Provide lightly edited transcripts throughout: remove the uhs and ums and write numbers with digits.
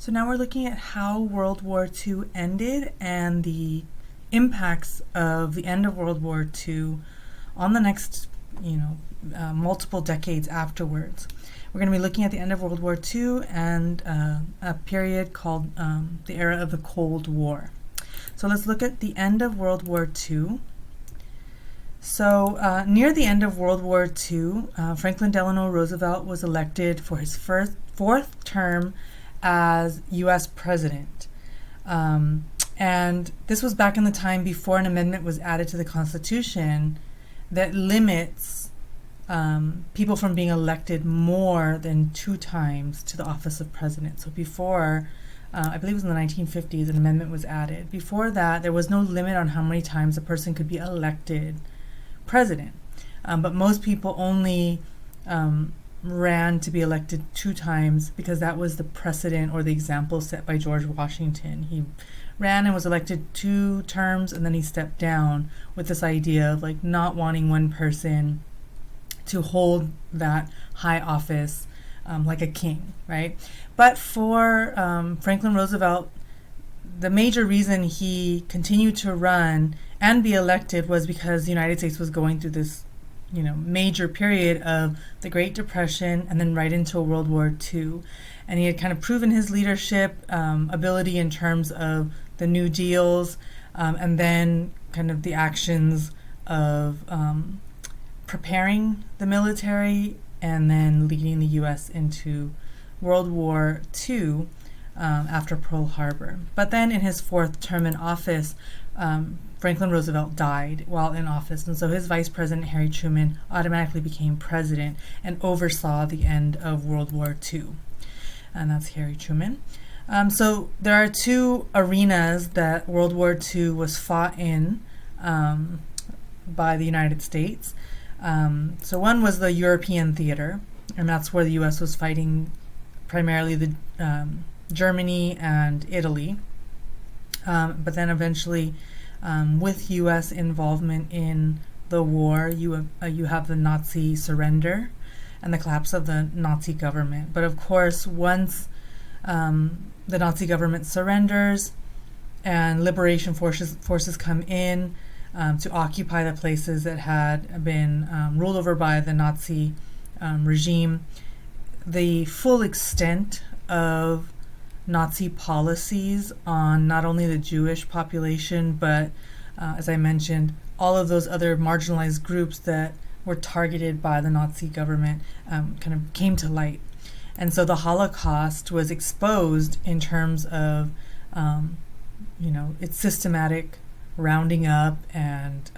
So now we're looking at how World War II ended and the impacts of the end of World War II on the next, multiple decades afterwards. We're going to be looking at the end of World War II and a period called the era of the Cold War. So let's look at the end of World War II. So near the end of World War II, Franklin Delano Roosevelt was elected for his fourth term as U.S. president. And this was back in the time before an amendment was added to the Constitution that limits people from being elected more than 2 times to the office of president. So before, I believe it was in the 1950s, an amendment was added. Before that, there was no limit on how many times a person could be elected president. But most people only ran to be elected 2 times because that was the precedent or the example set by George Washington. He ran and was elected 2 terms, and then he stepped down with this idea of not wanting one person to hold that high office like a king, right? But for Franklin Roosevelt, the major reason he continued to run and be elected was because the United States was going through this major period of the Great Depression and then right into World War II. And he had kind of proven his leadership ability in terms of the New Deals and then kind of the actions of preparing the military and then leading the U.S. into World War II after Pearl Harbor. But then in his 4th term in office, Franklin Roosevelt died while in office, and so his vice president, Harry Truman, automatically became president and oversaw the end of World War II. And that's Harry Truman. So there are 2 arenas that World War II was fought in by the United States. So one was the European theater, and that's where the U.S. was fighting primarily the Germany and Italy. But then eventually, with U.S. involvement in the war, you have the Nazi surrender and the collapse of the Nazi government. But of course, once the Nazi government surrenders and liberation forces come in to occupy the places that had been ruled over by the Nazi regime, the full extent of Nazi policies on not only the Jewish population, but as I mentioned, all of those other marginalized groups that were targeted by the Nazi government kind of came to light. And so the Holocaust was exposed in terms of, its systematic rounding up and,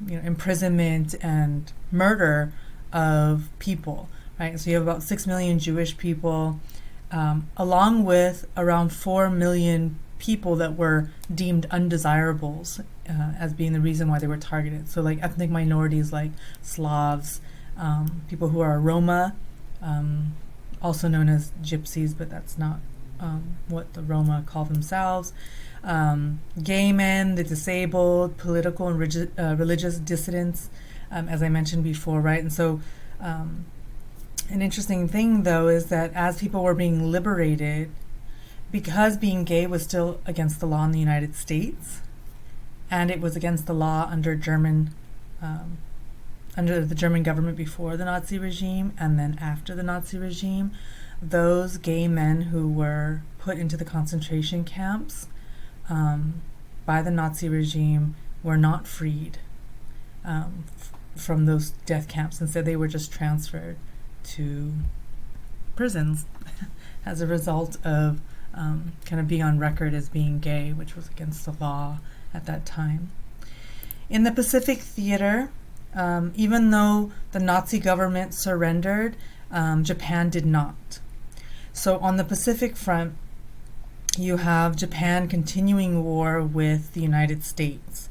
imprisonment and murder of people, right? So you have about 6 million Jewish people, along with around 4 million people that were deemed undesirables as being the reason why they were targeted. So ethnic minorities like Slavs, people who are Roma, also known as gypsies, but that's not what the Roma call themselves, gay men, the disabled, political and religious dissidents, as I mentioned before, right? And so an interesting thing, though, is that as people were being liberated, because being gay was still against the law in the United States, and it was against the law under the German government before the Nazi regime and then after the Nazi regime, those gay men who were put into the concentration camps by the Nazi regime were not freed from those death camps. Instead, they were just transferred to prisons as a result of kind of being on record as being gay, which was against the law at that time. In the Pacific Theater, even though the Nazi government surrendered, Japan did not. So on the Pacific front, you have Japan continuing war with the United States.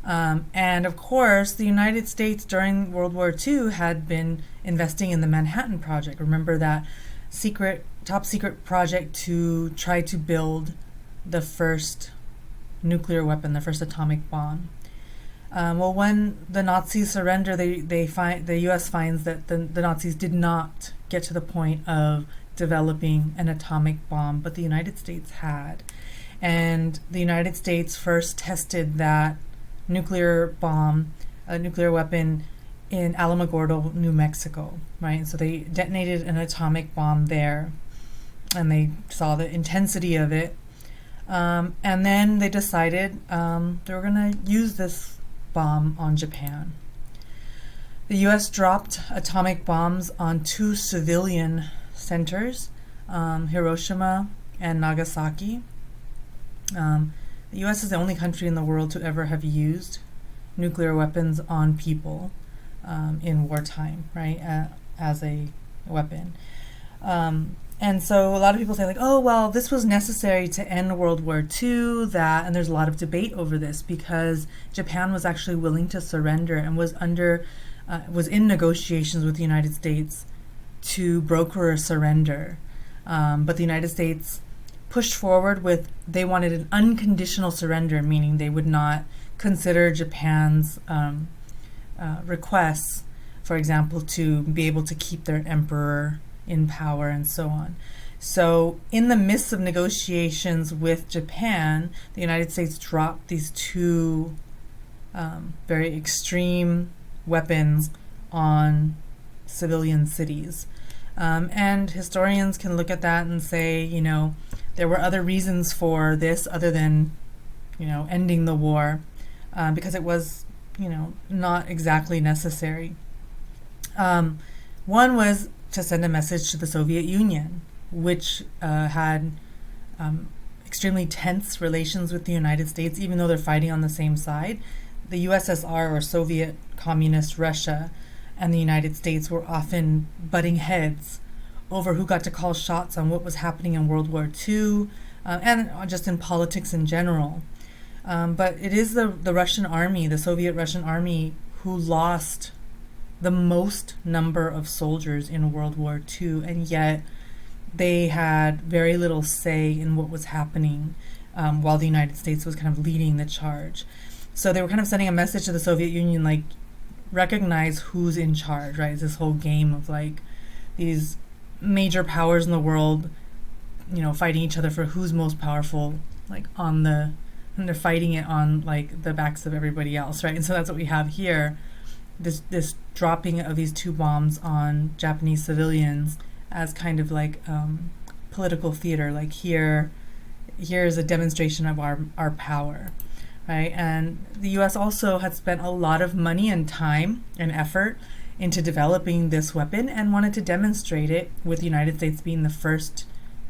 And of course, the United States during World War II had been investing in the Manhattan Project. Remember that top secret project to try to build the first nuclear weapon, the first atomic bomb. Well, when the Nazis surrender, the U.S. finds that the Nazis did not get to the point of developing an atomic bomb, but the United States had. And the United States first tested that nuclear bomb, a nuclear weapon, in Alamogordo, New Mexico, right? And so they detonated an atomic bomb there, and they saw the intensity of it. And then they decided they were going to use this bomb on Japan. The U.S. dropped atomic bombs on 2 civilian centers, Hiroshima and Nagasaki. The U.S. is the only country in the world to ever have used nuclear weapons on people in wartime, right, as a weapon. And so a lot of people say, like, oh, well, this was necessary to end World War II, and there's a lot of debate over this because Japan was actually willing to surrender and was in negotiations with the United States to broker a surrender. But the United States pushed forward they wanted an unconditional surrender, meaning they would not consider Japan's requests, for example, to be able to keep their emperor in power and so on. So in the midst of negotiations with Japan, the United States dropped these 2 very extreme weapons on civilian cities. And historians can look at that and say, there were other reasons for this other than, ending the war, because it was, not exactly necessary. One was to send a message to the Soviet Union, which had extremely tense relations with the United States, even though they're fighting on the same side. The USSR, or Soviet Communist Russia, and the United States were often butting heads over who got to call shots on what was happening in World War II, and just in politics in general. But it is the Russian army, the Soviet Russian army, who lost the most number of soldiers in World War II, and yet they had very little say in what was happening while the United States was kind of leading the charge. So they were kind of sending a message to the Soviet Union, like, recognize who's in charge, right? It's this whole game of, like, these major powers in the world, fighting each other for who's most powerful, like, and they're fighting it on, like, the backs of everybody else, right? And so that's what we have here, this dropping of these 2 bombs on Japanese civilians as kind of like political theater, like here's a demonstration of our power, right? And the U.S. also had spent a lot of money and time and effort into developing this weapon and wanted to demonstrate it, with the United States being the first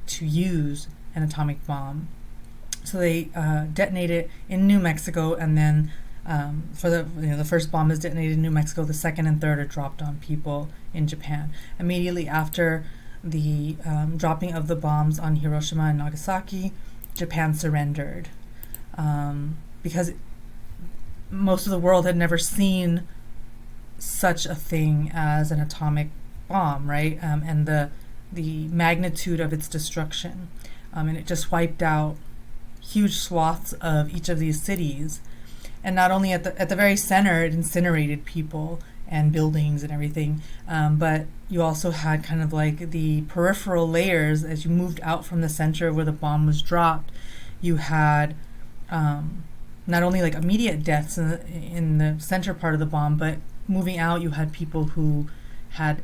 to use an atomic bomb. So they detonate it in New Mexico, and then for the first bomb is detonated in New Mexico, the second and third are dropped on people in Japan. Immediately after the dropping of the bombs on Hiroshima and Nagasaki, Japan surrendered because most of the world had never seen such a thing as an atomic bomb, right? And the magnitude of its destruction, and it just wiped out huge swaths of each of these cities. And not only at the very center, it incinerated people and buildings and everything, but you also had kind of like the peripheral layers. As you moved out from the center where the bomb was dropped, you had not only like immediate deaths in the center part of the bomb, but moving out, you had people who had,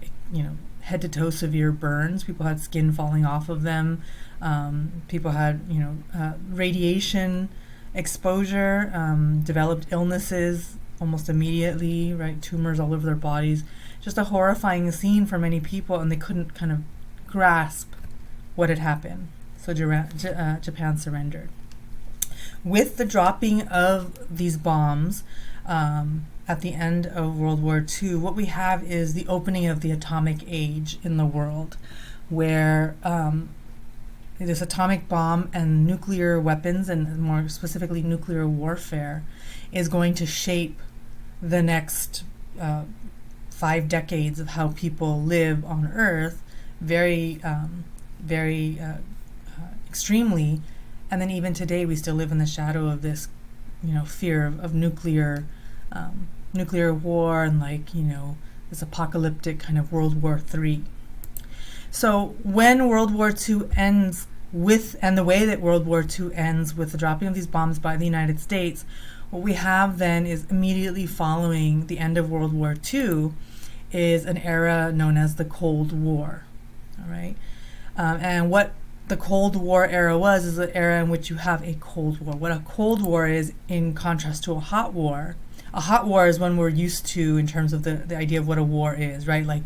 head to toe severe burns. People had skin falling off of them. People had, radiation exposure, developed illnesses almost immediately, right? Tumors all over their bodies. Just a horrifying scene for many people, and they couldn't kind of grasp what had happened. So Japan surrendered. With the dropping of these bombs at the end of World War II, what we have is the opening of the atomic age in the world, where this atomic bomb and nuclear weapons, and more specifically nuclear warfare, is going to shape the next 5 decades of how people live on Earth very extremely. And then even today we still live in the shadow of this, fear of nuclear war, and this apocalyptic kind of World War III. So when World War II ends with, and the way that World War II ends with the dropping of these bombs by the United States, what we have then is immediately following the end of World War II is an era known as the Cold War. All right. And what the Cold War era was is an era in which you have a Cold War. What a Cold War is, in contrast to a hot war is one we're used to in terms of the idea of what a war is, right? Like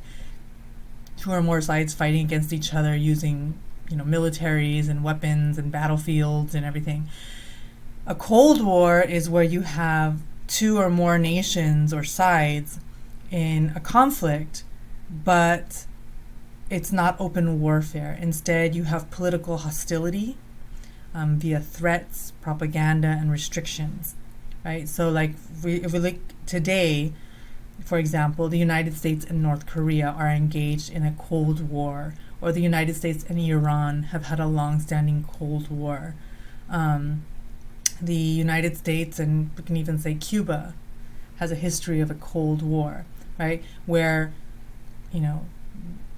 two or more sides fighting against each other using, militaries and weapons and battlefields and everything. A Cold War is where you have two or more nations or sides in a conflict, but it's not open warfare. Instead, you have political hostility via threats, propaganda, and restrictions, right? So like if we look today, for example, the United States and North Korea are engaged in a Cold War, or the United States and Iran have had a long-standing Cold War. The United States, and we can even say Cuba, has a history of a Cold War, right? Where,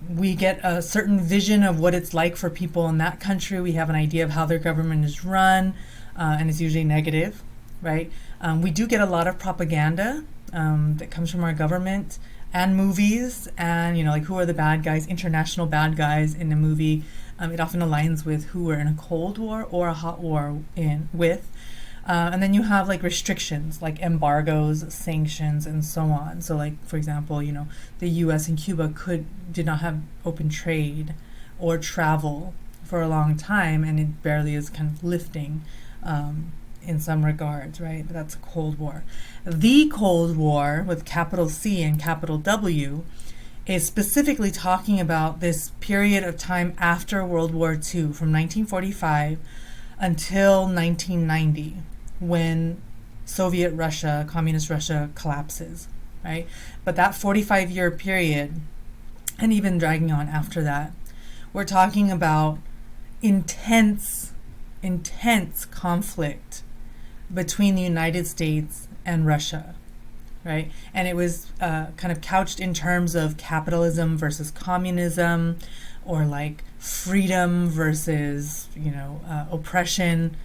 we get a certain vision of what it's like for people in that country. We have an idea of how their government is run, and it's usually negative, right? We do get a lot of propaganda that comes from our government and movies, and like who are the bad guys, international bad guys in a movie. It often aligns with who we're in a Cold War or a hot war with. And then you have like restrictions, like embargoes, sanctions, and so on. So like, for example, the US and Cuba did not have open trade or travel for a long time, and it barely is kind of lifting in some regards, right? But that's a Cold War. The Cold War, with capital C and capital W, is specifically talking about this period of time after World War II, from 1945 until 1990, when Soviet Russia, communist Russia, collapses, right? But that 45-year period, and even dragging on after that, we're talking about intense conflict between the United States and Russia, right? And it was kind of couched in terms of capitalism versus communism, or like freedom versus, oppression.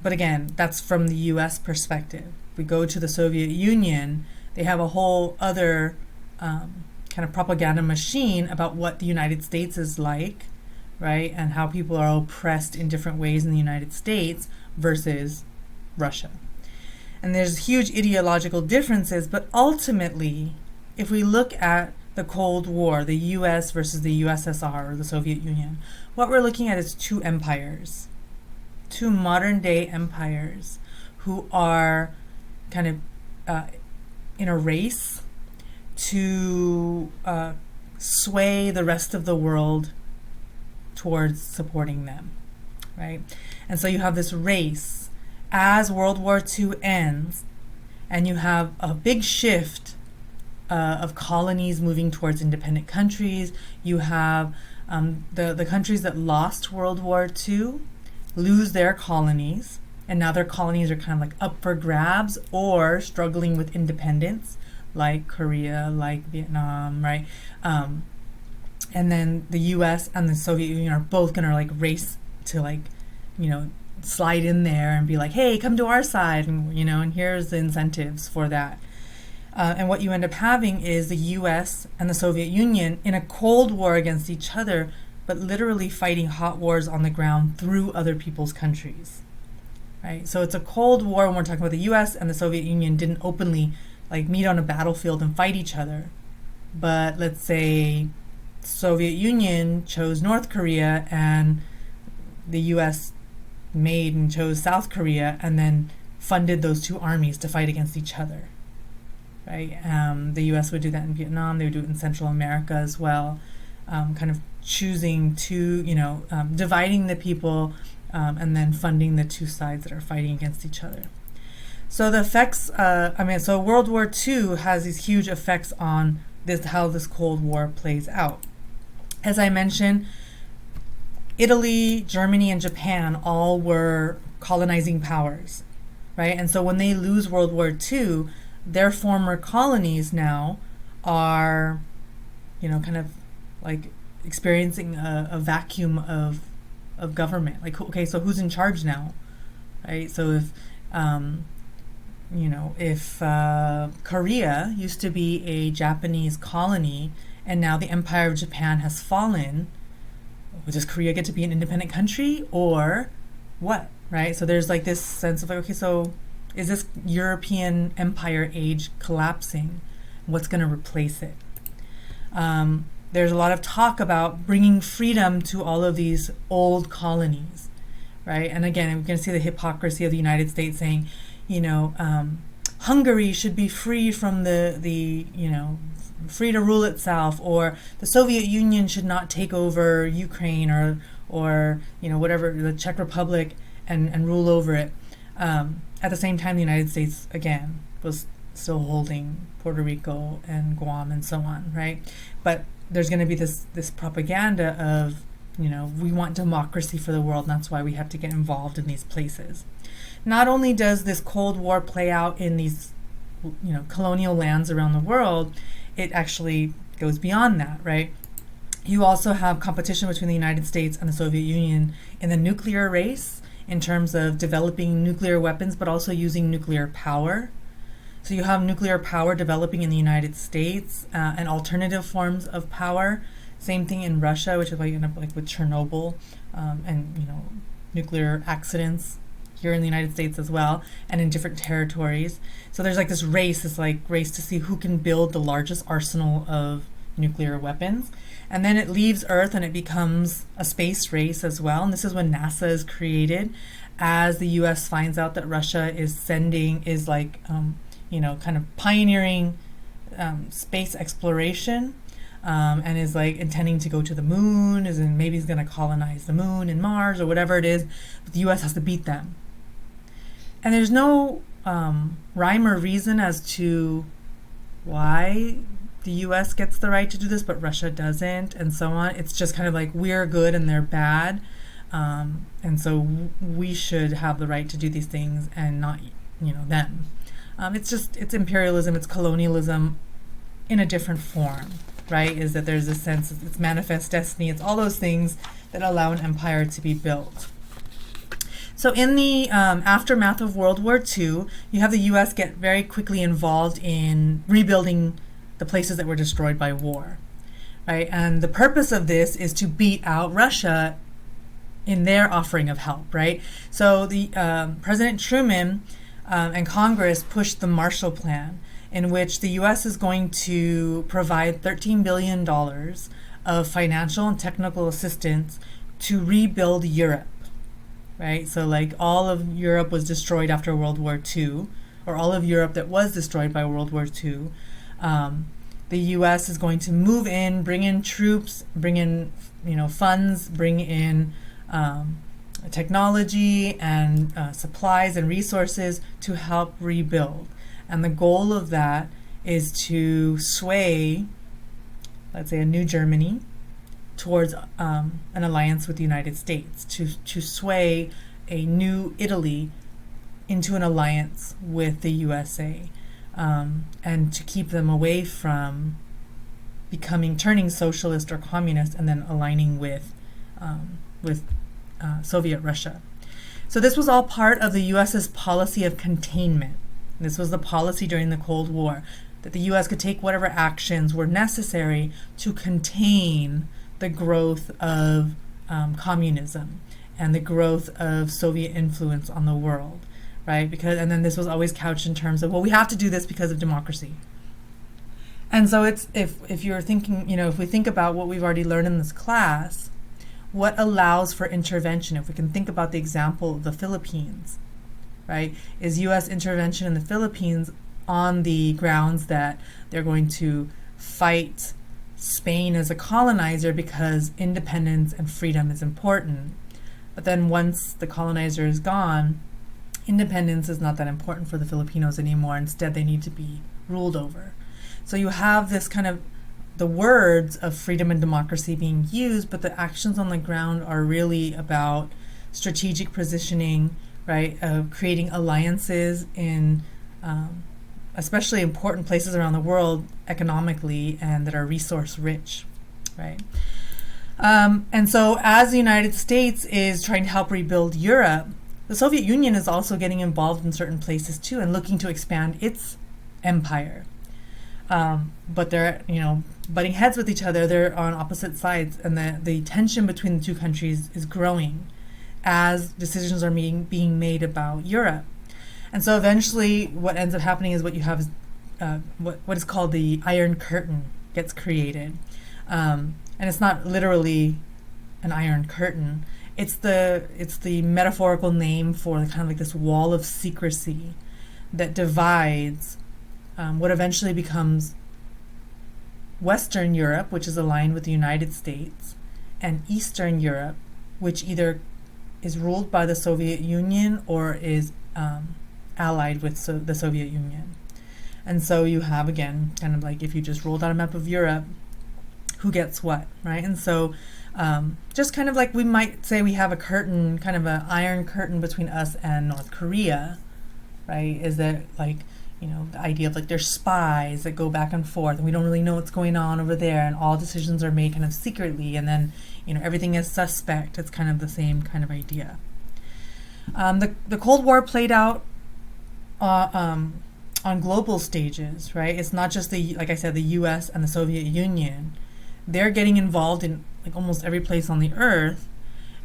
But again, that's from the US perspective. If we go to the Soviet Union, they have a whole other kind of propaganda machine about what the United States is like, right? And how people are oppressed in different ways in the United States versus Russia. And there's huge ideological differences, but ultimately, if we look at the Cold War, the US versus the USSR, or the Soviet Union, what we're looking at is two empires, two modern-day empires who are kind of in a race to sway the rest of the world towards supporting them, right? And so you have this race as World War II ends, and you have a big shift of colonies moving towards independent countries. You have the countries that lost World War II lose their colonies, and now their colonies are kind of like up for grabs or struggling with independence, like Korea, like Vietnam, right? And then the US and the Soviet Union are both gonna like race to like, slide in there and be like, hey, come to our side, and and here's the incentives for that. And what you end up having is the US and the Soviet Union in a Cold War against each other, but literally fighting hot wars on the ground through other people's countries, right? So it's a Cold War when we're talking about the US and the Soviet Union didn't openly like meet on a battlefield and fight each other. But let's say Soviet Union chose North Korea and the US made and chose South Korea, and then funded those two armies to fight against each other, right? The US would do that in Vietnam. They would do it in Central America as well, kind of choosing to, dividing the people and then funding the two sides that are fighting against each other. So the effects, so World War II has these huge effects on how this Cold War plays out. As I mentioned, Italy, Germany, and Japan all were colonizing powers, right? And so when they lose World War II, their former colonies now are, kind of like experiencing a vacuum of government. Like, okay, so who's in charge now, right? So if Korea used to be a Japanese colony and now the Empire of Japan has fallen, does Korea get to be an independent country or what, right? So there's like this sense of like, okay, so is this European empire age collapsing? What's going to replace it? There's a lot of talk about bringing freedom to all of these old colonies, right? And again, we're going to see the hypocrisy of the United States saying, Hungary should be free from the free to rule itself, or the Soviet Union should not take over Ukraine or whatever, the Czech Republic and rule over it. At the same time, the United States, again, was still holding Puerto Rico and Guam and so on, right? But there's going to be this propaganda of, we want democracy for the world, and that's why we have to get involved in these places. Not only does this Cold War play out in these, colonial lands around the world, it actually goes beyond that, right? You also have competition between the United States and the Soviet Union in the nuclear race in terms of developing nuclear weapons, but also using nuclear power. So you have nuclear power developing in the United States and alternative forms of power. Same thing in Russia, which is why you end up like with Chernobyl and nuclear accidents here in the United States as well, and in different territories. So there's like this race to see who can build the largest arsenal of nuclear weapons. And then it leaves Earth and it becomes a space race as well. And this is when NASA is created, as the US finds out that Russia is kind of pioneering space exploration, and is like intending to go to the moon, maybe he's going to colonize the moon and Mars or whatever it is, but the US has to beat them. And there's no rhyme or reason as to why the US gets the right to do this, but Russia doesn't, and so on. It's just kind of like, we're good and they're bad, and so we should have the right to do these things and not, them. It's imperialism, it's colonialism in a different form, right? Is that there's a sense, it's manifest destiny, it's all those things that allow an empire to be built. So in the aftermath of World War II, you have the U.S. get very quickly involved in rebuilding the places that were destroyed by war, right? And the purpose of this is to beat out Russia in their offering of help, right? So the President Truman and Congress pushed the Marshall Plan, in which the U.S. is going to provide $13 billion of financial and technical assistance to rebuild Europe. Right, so like all of Europe was destroyed after World War II, or all of Europe that was destroyed by World War II. The U.S. is going to move in, bring in troops, bring in funds, bring in technology and supplies and resources to help rebuild. And the goal of that is to sway, let's say, a new Germany towards an alliance with the United States, to sway a new Italy into an alliance with the USA, and to keep them away from turning socialist or communist and then aligning with Soviet Russia. So this was all part of the US's policy of containment. This was the policy during the Cold War, that the US could take whatever actions were necessary to contain the growth of communism and the growth of Soviet influence on the world, right? And then this was always couched in terms of, well, we have to do this because of democracy. And so it's, if you're thinking, if we think about what we've already learned in this class, what allows for intervention, if we can think about the example of the Philippines, right? Is U.S. intervention in the Philippines on the grounds that they're going to fight Spain as a colonizer because independence and freedom is important. But then once the colonizer is gone, independence is not that important for the Filipinos anymore. Instead, they need to be ruled over. So you have this kind of the words of freedom and democracy being used, but the actions on the ground are really about strategic positioning, right? Creating alliances in especially important places around the world economically and that are resource rich, right? And so as the United States is trying to help rebuild Europe, the Soviet Union is also getting involved in certain places too and looking to expand its empire. But they're, butting heads with each other. They're on opposite sides, and the tension between the two countries is growing as decisions are being made about Europe. And so eventually what ends up happening is what you have is what is called the Iron Curtain gets created. And it's not literally an iron curtain. It's the metaphorical name for kind of like this wall of secrecy that divides what eventually becomes Western Europe, which is aligned with the United States, and Eastern Europe, which either is ruled by the Soviet Union or is allied with the Soviet Union. And so you have, again, kind of like if you just rolled out a map of Europe, who gets what, right? And so just kind of like we might say we have a curtain, kind of an iron curtain between us and North Korea, right? Is that like, the idea of like there's spies that go back and forth and we don't really know what's going on over there, and all decisions are made kind of secretly, and then, everything is suspect. It's kind of the same kind of idea. The Cold War played out on global stages, right? It's not just like I said, the U.S. and the Soviet Union. They're getting involved in like almost every place on the earth,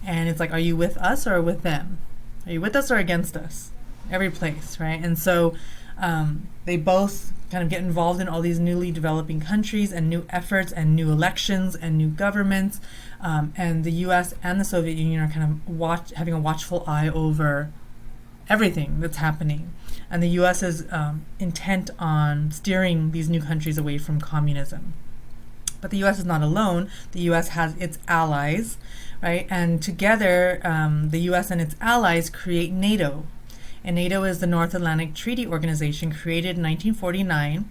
and it's like, are you with us or with them? Are you with us or against us? Every place, right? And so they both kind of get involved in all these newly developing countries and new efforts and new elections and new governments, and the U.S. and the Soviet Union are kind of having a watchful eye over everything that's happening. And the U.S. is intent on steering these new countries away from communism. But the U.S. is not alone. The U.S. has its allies, right? And together, the U.S. and its allies create NATO. And NATO is the North Atlantic Treaty Organization, created in 1949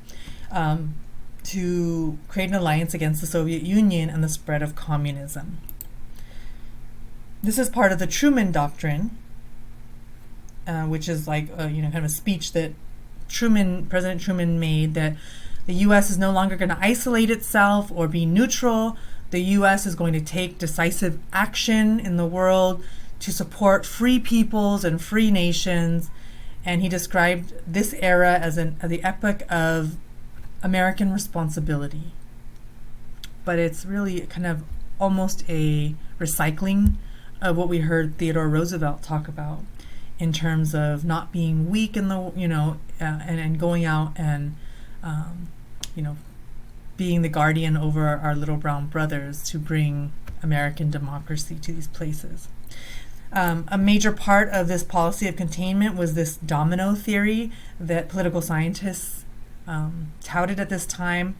to create an alliance against the Soviet Union and the spread of communism. This is part of the Truman Doctrine, which is like kind of a speech that President Truman made, that the U.S. is no longer going to isolate itself or be neutral. The U.S. is going to take decisive action in the world to support free peoples and free nations. And he described this era as the epoch of American responsibility. But it's really kind of almost a recycling of what we heard Theodore Roosevelt talk about, in terms of not being weak in the, and going out and, being the guardian over our little brown brothers to bring American democracy to these places. A major part of this policy of containment was this domino theory that political scientists touted at this time,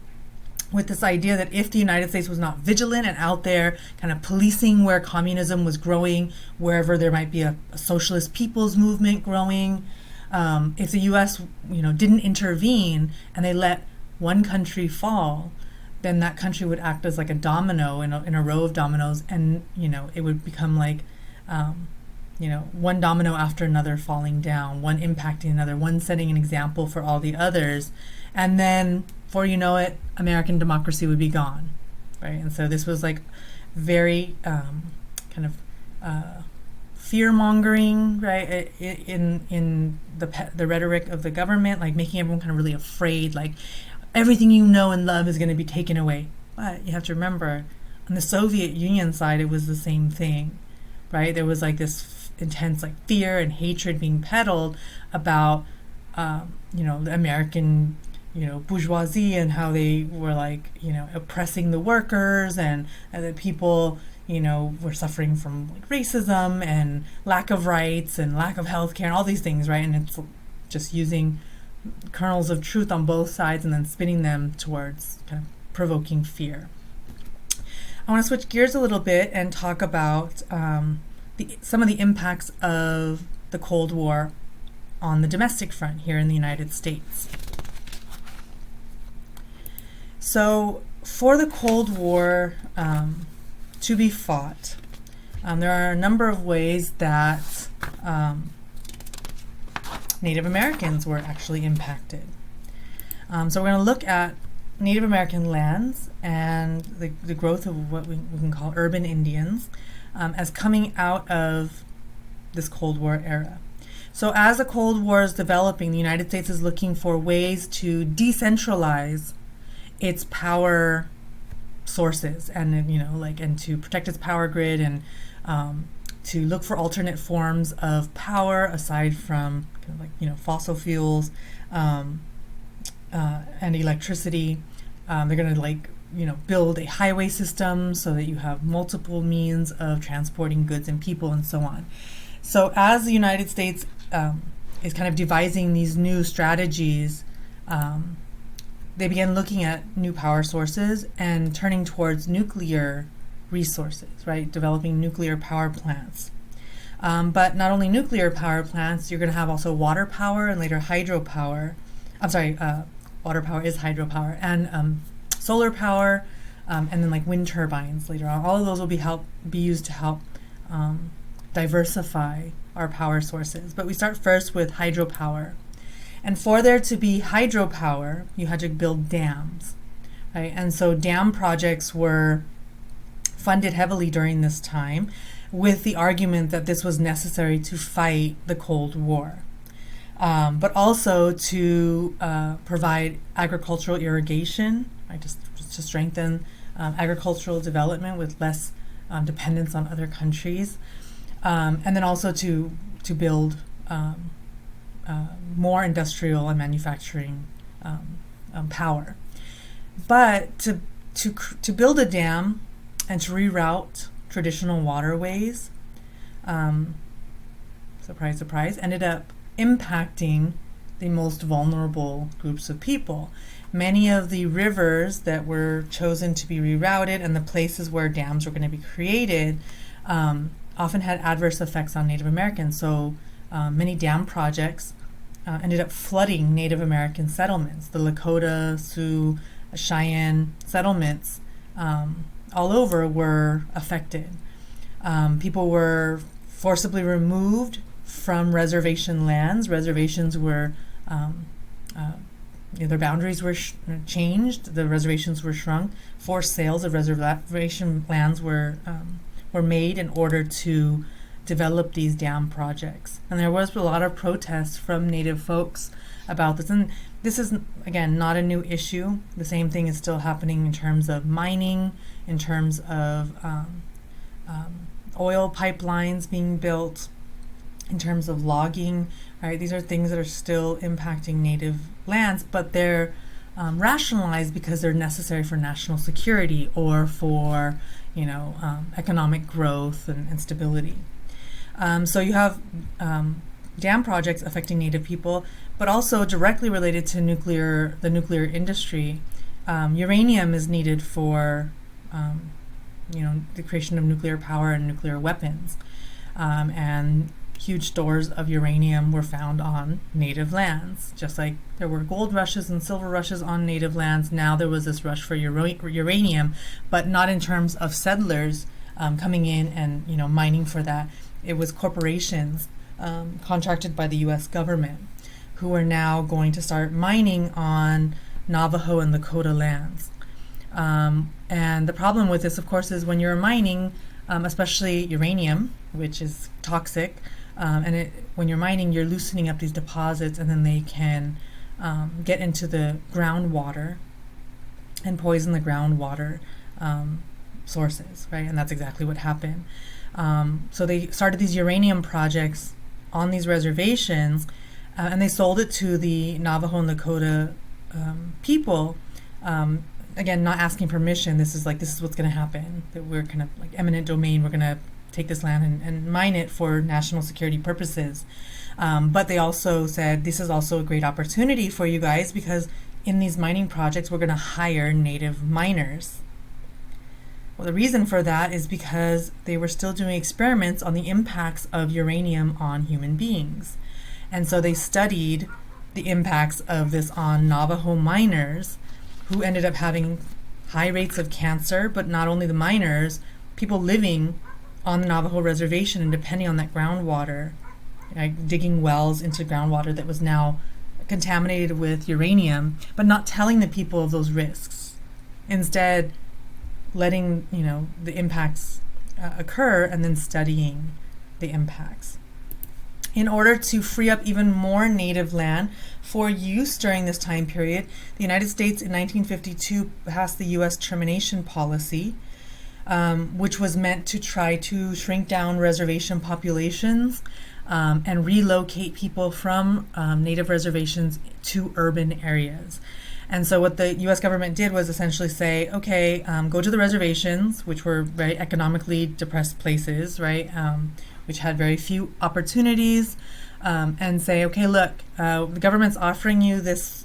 with this idea that if the United States was not vigilant and out there kind of policing where communism was growing, wherever there might be a socialist people's movement growing, if the U.S. didn't intervene and they let one country fall, then that country would act as like a domino in a row of dominoes, and it would become like one domino after another falling down, one impacting another, one setting an example for all the others, and then before you know it, American democracy would be gone, right? And so this was like very kind of fear-mongering, right, in the rhetoric of the government, like making everyone kind of really afraid, like everything you know and love is going to be taken away. But you have to remember, on the Soviet Union side, it was the same thing, right? There was like this intense like fear and hatred being peddled about the American bourgeoisie, and how they were like oppressing the workers, and that people were suffering from like racism and lack of rights and lack of health care and all these things, right? And it's just using kernels of truth on both sides and then spinning them towards kind of provoking fear. I want to switch gears a little bit and talk about some of the impacts of the Cold War on the domestic front here in the United States. So for the Cold War to be fought, there are a number of ways that Native Americans were actually impacted. So we're going to look at Native American lands and the growth of what we can call urban Indians as coming out of this Cold War era. So as the Cold War is developing, the United States is looking for ways to decentralize its power sources and and to protect its power grid and to look for alternate forms of power aside from fossil fuels and electricity. They're going to build a highway system so that you have multiple means of transporting goods and people and so on. So as the United States is kind of devising these new strategies, they began looking at new power sources and turning towards nuclear resources, right? Developing nuclear power plants. But not only nuclear power plants, you're going to have also water power and later hydropower. Water power is hydropower, and solar power, and then wind turbines later on. All of those will be used to help diversify our power sources. But we start first with hydropower. And for there to be hydropower, you had to build dams, right? And so dam projects were funded heavily during this time with the argument that this was necessary to fight the Cold War. But also to provide agricultural irrigation, right, just to strengthen agricultural development with less dependence on other countries, and then also to build more industrial and manufacturing power. But to build a dam and to reroute traditional waterways, surprise, surprise, ended up impacting the most vulnerable groups of people. Many of the rivers that were chosen to be rerouted and the places where dams were going to be created often had adverse effects on Native Americans. So many dam projects ended up flooding Native American settlements. The Lakota, Sioux, Cheyenne settlements all over were affected. People were forcibly removed from reservation lands. Reservations were, their boundaries were changed. The reservations were shrunk. Forced sales of reservation lands were made in order to develop these dam projects. And there was a lot of protests from Native folks about this. And this is, again, not a new issue. The same thing is still happening in terms of mining, in terms of oil pipelines being built, in terms of logging, right? These are things that are still impacting Native lands, but they're rationalized because they're necessary for national security or for, economic growth and stability. So you have dam projects affecting Native people, but also directly related to the nuclear industry. Uranium is needed for, the creation of nuclear power and nuclear weapons. And huge stores of uranium were found on Native lands. Just like there were gold rushes and silver rushes on Native lands, now there was this rush for uranium, but not in terms of settlers coming in and mining for that. It was corporations contracted by the U.S. government who are now going to start mining on Navajo and Lakota lands. And the problem with this, of course, is when you're mining, especially uranium, which is toxic, when you're mining, you're loosening up these deposits, and then they can get into the groundwater and poison the groundwater sources, right? And that's exactly what happened. So they started these uranium projects on these reservations, and they sold it to the Navajo and Lakota people. Again, not asking permission. This is what's going to happen. That we're kind of like eminent domain. We're going to take this land and mine it for national security purposes. But they also said this is also a great opportunity for you guys because in these mining projects, we're going to hire Native miners. Well, the reason for that is because they were still doing experiments on the impacts of uranium on human beings. And so they studied the impacts of this on Navajo miners who ended up having high rates of cancer, but not only the miners, people living on the Navajo reservation and depending on that groundwater, digging wells into groundwater that was now contaminated with uranium, but not telling the people of those risks. Instead, letting the impacts occur and then studying the impacts. In order to free up even more native land for use during this time period, the United States in 1952 passed the U.S. termination policy, which was meant to try to shrink down reservation populations and relocate people from native reservations to urban areas. And so what the U.S. government did was essentially say, okay, go to the reservations, which were very economically depressed places, right, which had very few opportunities, and say, okay, look, the government's offering you this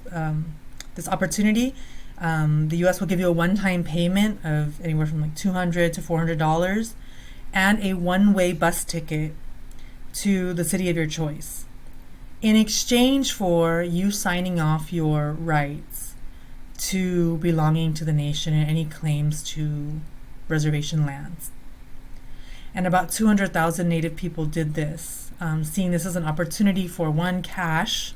opportunity. The U.S. will give you a one-time payment of anywhere from like $200 to $400 and a one-way bus ticket to the city of your choice in exchange for you signing off your rights to belonging to the nation and any claims to reservation lands. And about 200,000 Native people did this, seeing this as an opportunity for one, cash,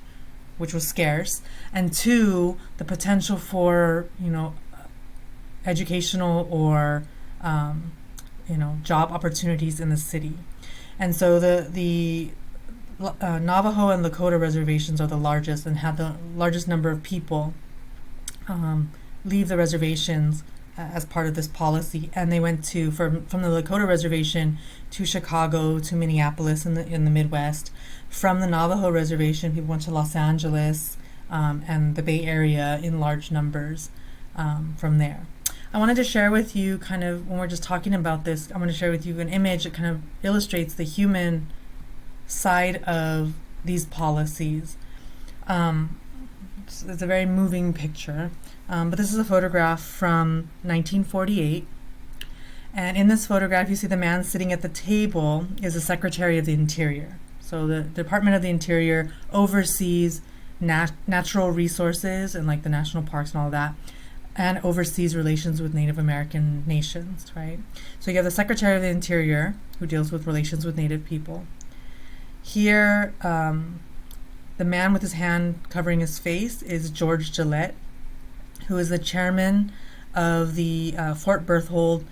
which was scarce, and two, the potential for educational or job opportunities in the city. And so the Navajo and Lakota reservations are the largest and had the largest number of people leave the reservations as part of this policy, and they went from the Lakota reservation to Chicago, to Minneapolis in the Midwest. From the Navajo reservation, people went to Los Angeles and the Bay Area in large numbers from there. I wanted to share with you when we're just talking about this, I want to share with you an image that kind of illustrates the human side of these policies. It's a very moving picture. But this is a photograph from 1948. And in this photograph, you see the man sitting at the table is the Secretary of the Interior. So the Department of the Interior oversees natural resources and like the national parks and all of that, and oversees relations with Native American nations, right? So you have the Secretary of the Interior, who deals with relations with Native people. Here, the man with his hand covering his face is George Gillette, who is the chairman of the Fort Berthold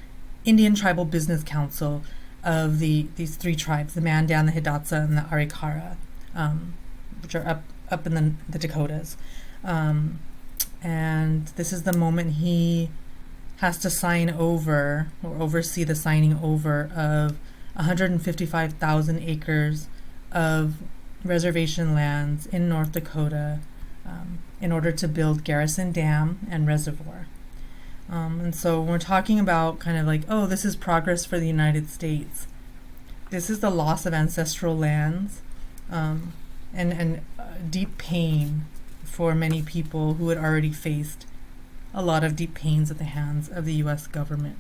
Indian Tribal Business Council of these three tribes, the Mandan, the Hidatsa, and the Arikara, which are up in the Dakotas. And this is the moment he has to sign over or oversee the signing over of 155,000 acres of reservation lands in North Dakota in order to build Garrison Dam and Reservoir. And so when we're talking about kind of like, oh, this is progress for the United States, this is the loss of ancestral lands and deep pain for many people who had already faced a lot of deep pains at the hands of the U.S. government.